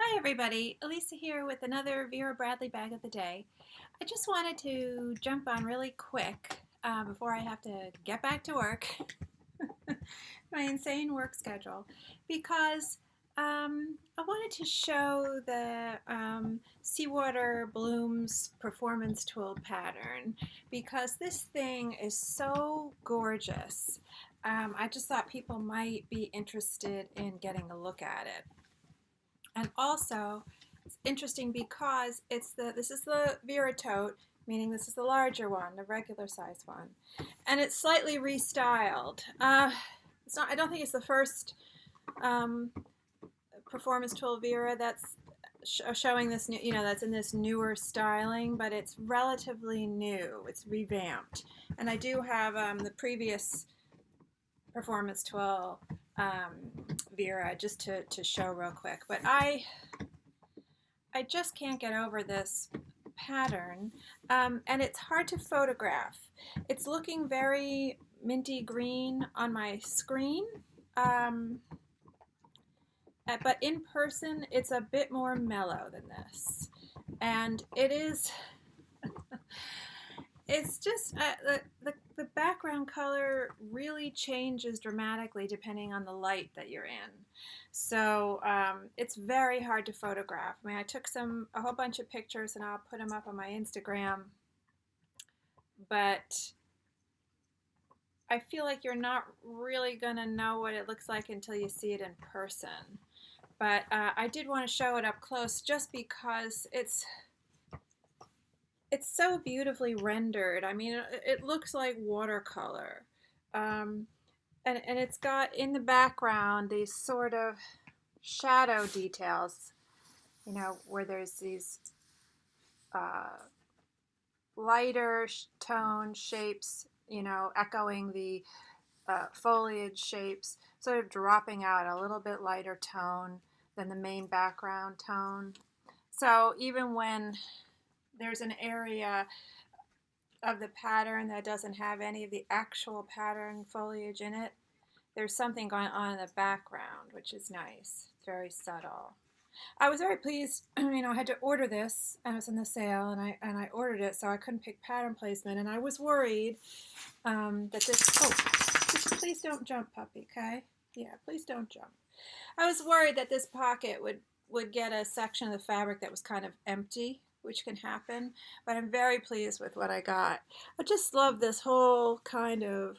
Hi everybody, Elisa here with another Vera Bradley bag of the day. I just wanted to jump on really quick before I have to get back to work, my insane work schedule, because I wanted to show the Seawater Blooms Performance Twill pattern because this thing is so gorgeous. I just thought people might be interested in getting a look at it. And also, it's interesting because this is the Vera tote, meaning this is the larger one, the regular size one, and it's slightly restyled. It's not. I don't think it's the first um, performance twill Vera that's showing this new, that's in this newer styling, but it's relatively new. It's revamped, and I do have the previous performance twill Vera just to show real quick. But I just can't get over this pattern, and it's hard to photograph. It's looking very minty green on my screen, but in person it's a bit more mellow than this, and it is it's just the background color really changes dramatically depending on the light that you're in. So it's very hard to photograph. I mean, I took a whole bunch of pictures and I'll put them up on my Instagram, but I feel like you're not really gonna know what it looks like until you see it in person. But I did want to show it up close just because it's so beautifully rendered. I mean, it looks like watercolor. And it's got in the background these sort of shadow details, where there's these lighter tone shapes, echoing the foliage shapes, sort of dropping out a little bit lighter tone than the main background tone. So even when there's an area of the pattern that doesn't have any of the actual pattern foliage in it, there's something going on in the background, which is nice. It's very subtle. I was very pleased. I had to order this, and it was in the sale, and I ordered it, so I couldn't pick pattern placement, and I was worried that this. Oh, please don't jump, puppy. Okay? Yeah, please don't jump. I was worried that this pocket would get a section of the fabric that was kind of empty, which can happen, but I'm very pleased with what I got. I just love this whole kind of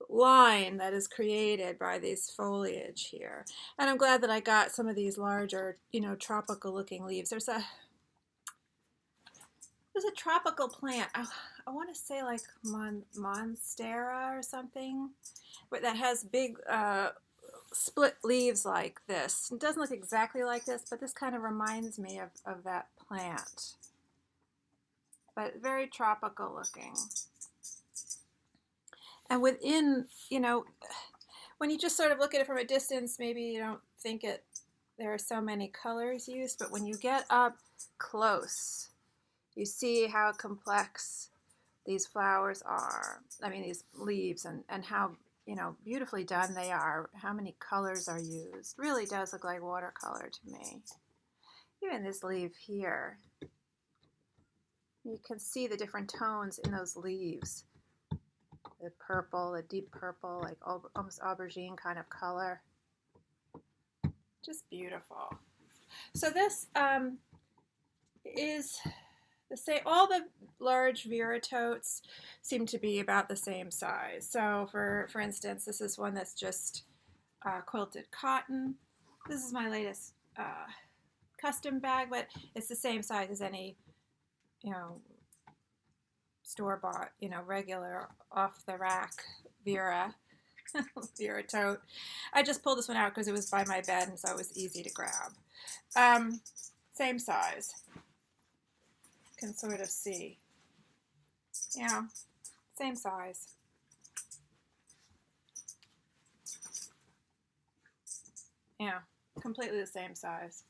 line that is created by these foliage here, and I'm glad that I got some of these larger, tropical looking leaves. There's a tropical plant. I want to say like Monstera or something, that has big split leaves like this. It doesn't look exactly like this, but this kind of reminds me of that plant. But very tropical looking. And within, when you just sort of look at it from a distance, maybe you don't think there are so many colors used, but when you get up close, you see how complex these flowers are. I mean, these leaves, and how, beautifully done they are, how many colors are used. Really does look like watercolor to me. Even this leaf here, you can see the different tones in those leaves. The purple, the deep purple, like almost aubergine kind of color. Just beautiful. So this is the same. All the large Vera totes seem to be about the same size. So for instance, this is one that's just quilted cotton. This is my latest custom bag, but it's the same size as any, store-bought, regular off-the-rack Vera Vera tote. I just pulled this one out because it was by my bed, and so it was easy to grab. Same size. You can sort of see. Yeah, same size. Yeah, completely the same size.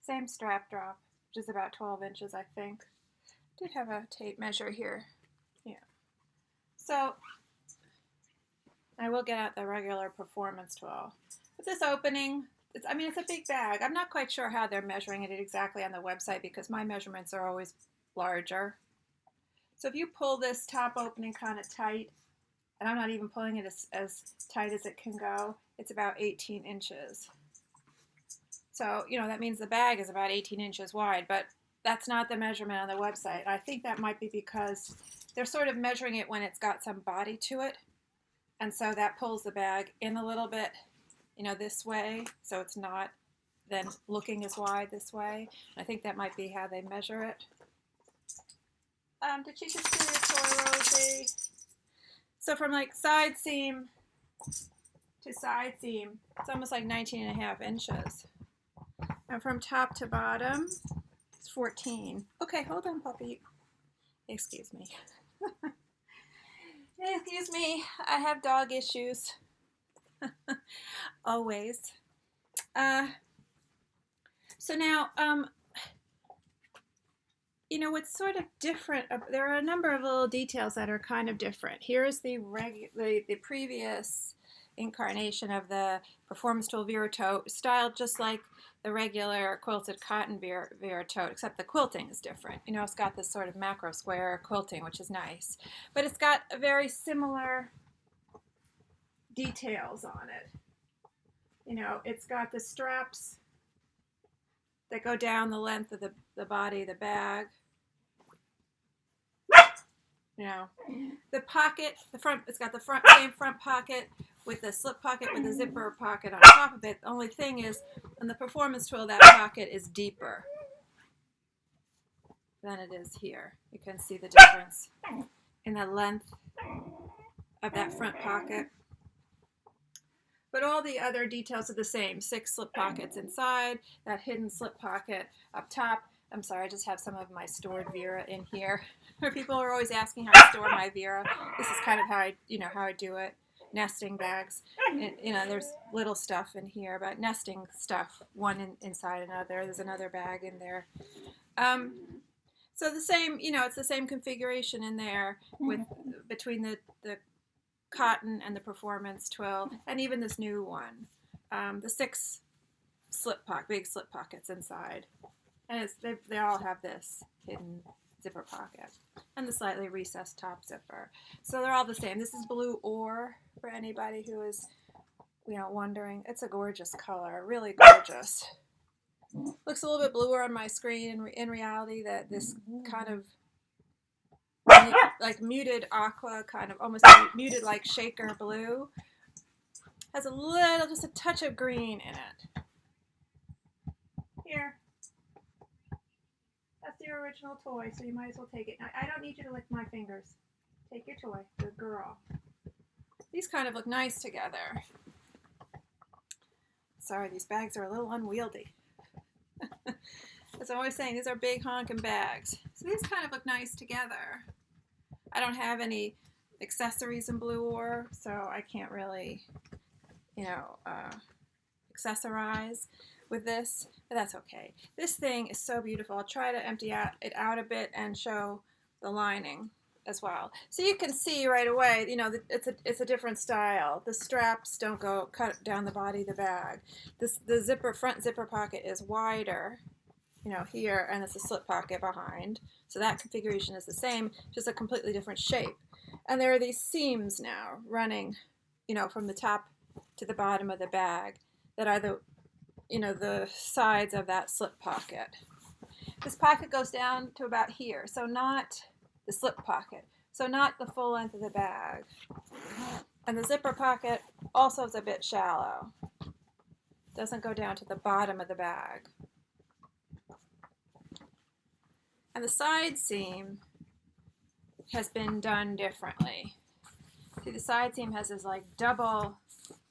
Same strap drop, which is about 12 inches, I think. Did have a tape measure here. Yeah. So I will get out the regular performance twill. But this opening I mean, it's a big bag. I'm not quite sure how they're measuring it exactly on the website because my measurements are always larger. So if you pull this top opening kind of tight, and I'm not even pulling it as tight as it can go, it's about 18 inches. So, that means the bag is about 18 inches wide, but that's not the measurement on the website. I think that might be because they're sort of measuring it when it's got some body to it. And so that pulls the bag in a little bit, this way. So it's not then looking as wide this way. I think that might be how they measure it. Did you just do your toy, Rosie? So from like side seam to side seam, it's almost like 19.5 inches. And from top to bottom, it's 14. Okay, hold on, puppy. Excuse me. Excuse me, I have dog issues. Always. So now, what's sort of different, there are a number of little details that are kind of different. Here's the previous incarnation of the Performance Twill Vera tote, styled just like the regular quilted cotton Vera tote, except the quilting is different. It's got this sort of macro square quilting, which is nice. But it's got a very similar details on it. It's got the straps that go down the length of the body of the bag. The pocket, it's got the same front pocket with the slip pocket with the zipper pocket on top of it. The only thing is, on the Performance Twill, that pocket is deeper than it is here. You can see the difference in the length of that front pocket. But all the other details are the same. 6 slip pockets inside, that hidden slip pocket up top. I'm sorry, I just have some of my stored Vera in here. People are always asking how I store my Vera. This is kind of how I do it. Nesting bags. And, there's little stuff in here, but nesting stuff, one inside another. There's another bag in there. So the same, it's the same configuration in there between the cotton and the Performance Twill, and even this new one. The 6 big slip pockets inside. And they all have this hidden zipper pocket and the slightly recessed top zipper. So they're all the same. This is blue ore for anybody who is, wondering. It's a gorgeous color, really gorgeous. Looks a little bit bluer on my screen. In reality, that this kind of like muted aqua, kind of almost muted like shaker blue, has just a touch of green in it. Here. That's the original toy, so you might as well take it. Now, I don't need you to lick my fingers. Take your toy. Good girl. These kind of look nice together. Sorry, these bags are a little unwieldy. As I'm always saying, these are big honking bags. So these kind of look nice together. I don't have any accessories in blue ore, so I can't really, accessorize with this, but that's okay. This thing is so beautiful. I'll try to empty it out a bit and show the lining as well. So you can see right away, it's a different style. The straps don't cut down the body of the bag. The front zipper pocket is wider, here, and it's a slip pocket behind. So that configuration is the same, just a completely different shape. And there are these seams now running, from the top to the bottom of the bag that are the sides of that slip pocket. This pocket goes down to about here, so not the slip pocket, so not the full length of the bag. And the zipper pocket also is a bit shallow. Doesn't go down to the bottom of the bag. And the side seam has been done differently. See, the side seam has this like double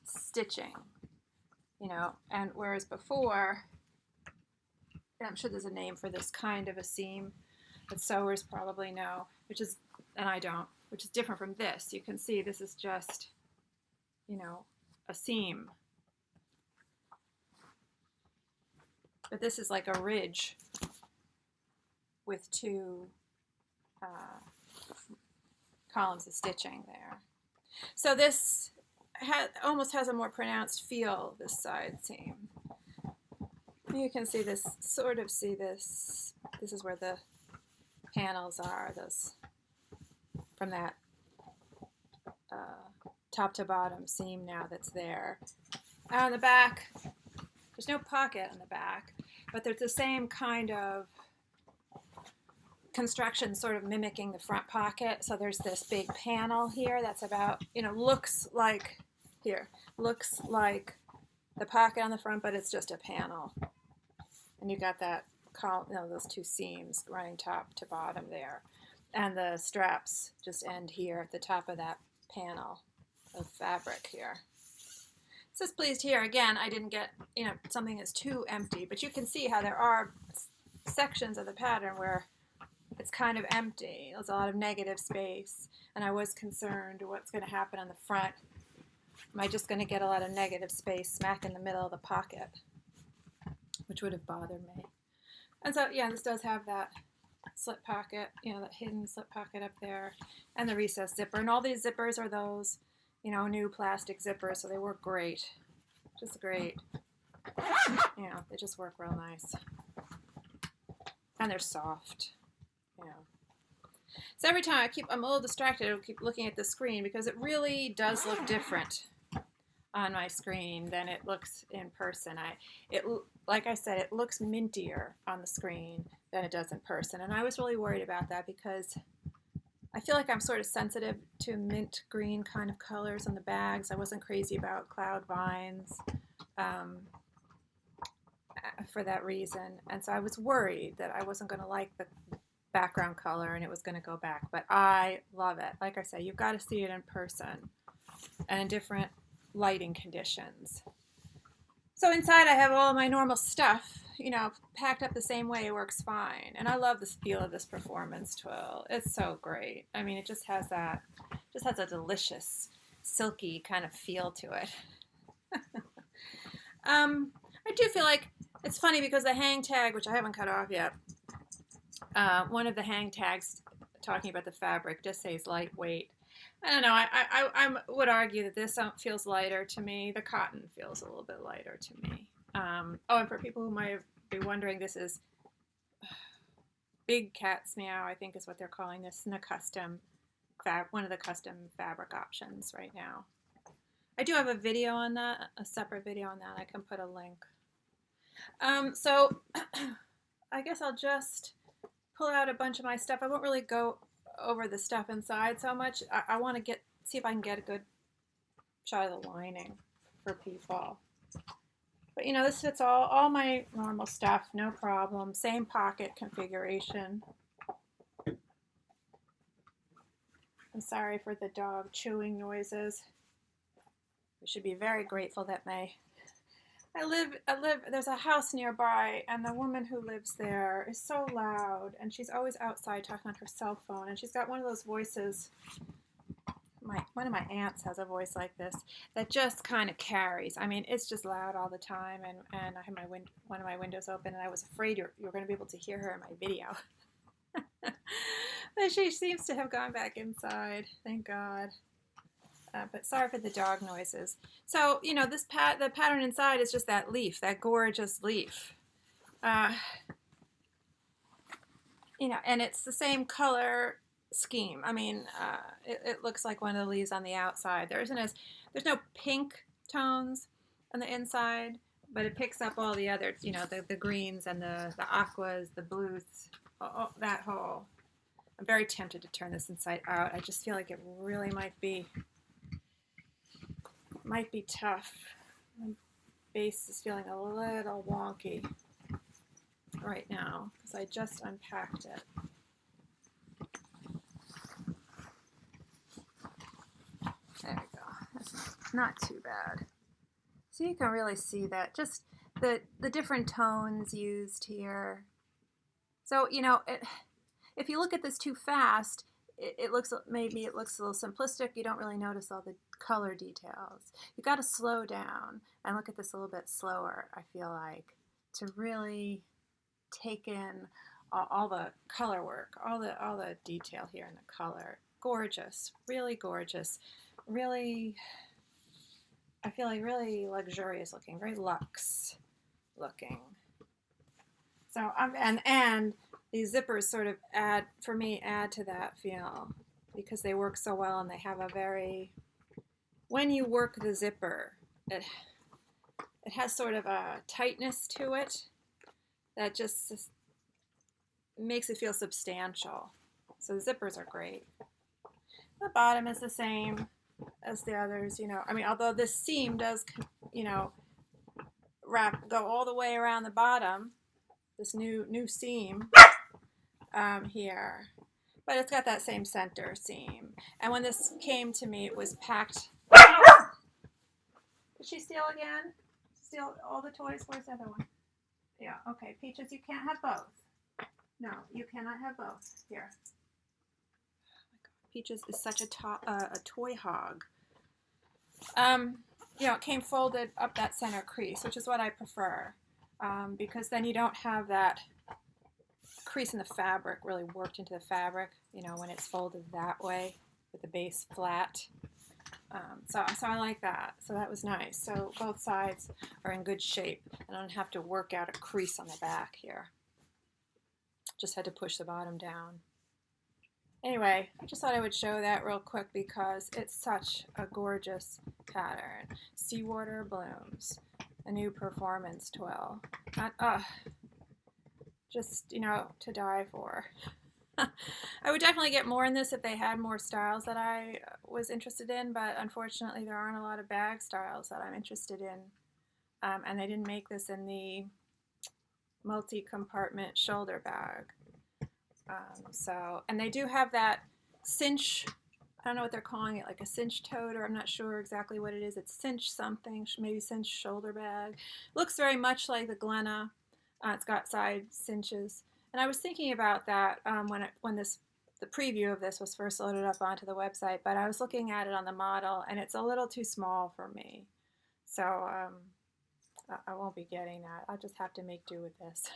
stitching, and whereas before, and I'm sure there's a name for this kind of a seam, but sewers probably know, and I don't, which is different from this. You can see this is just, a seam. But this is like a ridge with 2 columns of stitching there. So this almost has a more pronounced feel, this side seam. You can see this, sort of see this. This is where the panels are, those from that top to bottom seam now that's there. On the back, there's no pocket on the back, but there's the same kind of construction sort of mimicking the front pocket. So there's this big panel here that's about, looks like the pocket on the front, but it's just a panel. And you got that those two seams running top to bottom there. And the straps just end here at the top of that panel of fabric here. So it's pleased here. Again, I didn't get, something that's too empty, but you can see how there are sections of the pattern where it's kind of empty. There's a lot of negative space, and I was concerned what's going to happen on the front. Am I just going to get a lot of negative space smack in the middle of the pocket, which would have bothered me. And so, yeah, this does have that slip pocket, that hidden slip pocket up there, and the recessed zipper. And all these zippers are those, new plastic zippers, so they work great. Just great. They just work real nice. And they're soft. So every time I'm a little distracted, I keep looking at the screen because it really does look different on my screen than it looks in person. Like I said, it looks mintier on the screen than it does in person. And I was really worried about that because I feel like I'm sort of sensitive to mint green kind of colors on the bags. I wasn't crazy about cloud vines for that reason. And so I was worried that I wasn't going to like the background color and it was going to go back. But I love it. Like I say, you've got to see it in person and in different lighting conditions. So inside I have all my normal stuff, packed up the same way. It works fine. And I love the feel of this performance twill. It's so great. I mean, it just has a delicious, silky kind of feel to it. I do feel like it's funny because the hang tag, which I haven't cut off yet, one of the hang tags talking about the fabric just says lightweight. I don't know. I would argue that this feels lighter to me. The cotton feels a little bit lighter to me. And for people who might be wondering, this is Big Cat's Meow, I think is what they're calling this, in one of the custom fabric options right now. I do have a video on that, a separate video on that. I can put a link. So I guess I'll just pull out a bunch of my stuff. I won't really go over the stuff inside so much. I want to see if I can get a good shot of the lining for people. But this fits all my normal stuff, no problem. Same pocket configuration. I'm sorry for the dog chewing noises. We should be very grateful that there's a house nearby, and the woman who lives there is so loud, and she's always outside talking on her cell phone, and she's got one of those voices. One of my aunts has a voice like this that just kind of carries. I mean, it's just loud all the time, and I have one of my windows open, and I was afraid you're going to be able to hear her in my video. But she seems to have gone back inside, thank God. But sorry for the dog noises. So, the pattern inside is just that leaf, that gorgeous leaf. And it's the same color scheme. I mean, it looks like one of the leaves on the outside. There's no pink tones on the inside, but it picks up all the other, the greens and the aquas, the blues, that whole. I'm very tempted to turn this inside out. I just feel like it really might be tough. My base is feeling a little wonky right now because I just unpacked it. There we go. That's not too bad. So you can really see that, just the different tones used here. So, if you look at this too fast, it looks a little simplistic. You don't really notice all the color details. You got to slow down and look at this a little bit slower, I feel like, to really take in all the color work, all the detail here in the color. Gorgeous, really gorgeous, really, I feel like really luxurious looking, very luxe looking. So and these zippers sort of add to that feel because they work so well and they have a very when you work the zipper, it has sort of a tightness to it that just makes it feel substantial. So the zippers are great. The bottom is the same as the others, I mean, although this seam does, go all the way around the bottom, this new seam here, but it's got that same center seam. And when this came to me, it was packed. Did she steal again? Steal all the toys? Where's the other one? Yeah, okay. Peaches, you can't have both. No, you cannot have both. Here. Peaches is such a toy hog. It came folded up that center crease, which is what I prefer, because then you don't have that crease in the fabric really worked into the fabric, when it's folded that way with the base flat. So I like that. So that was nice. So both sides are in good shape. I don't have to work out a crease on the back here. Just had to push the bottom down. Anyway, I just thought I would show that real quick because it's such a gorgeous pattern. Seawater Blooms, a new performance twill. Just, to die for. I would definitely get more in this if they had more styles that I was interested in, but unfortunately there aren't a lot of bag styles that I'm interested in. And they didn't make this in the multi-compartment shoulder bag. And they do have that cinch, I don't know what they're calling it, like a cinch tote, or I'm not sure exactly what it is. It's cinch something, maybe cinch shoulder bag. Looks very much like the Glenna. It's got side cinches. And I was thinking about that when the preview of this was first loaded up onto the website, but I was looking at it on the model, and it's a little too small for me. So I won't be getting that. I'll just have to make do with this.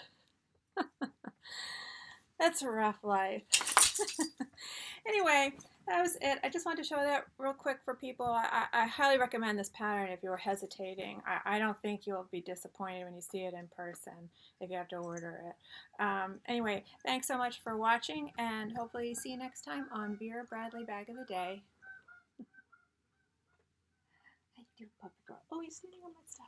That's a rough life. Anyway, that was it. I just wanted to show that real quick for people. I highly recommend this pattern if you're hesitating. I don't think you'll be disappointed when you see it in person if you have to order it. Anyway, thanks so much for watching, and hopefully see you next time on Vera Bradley Bag of the Day. How you doing, puppy girl? Oh, you're sitting on my stuff.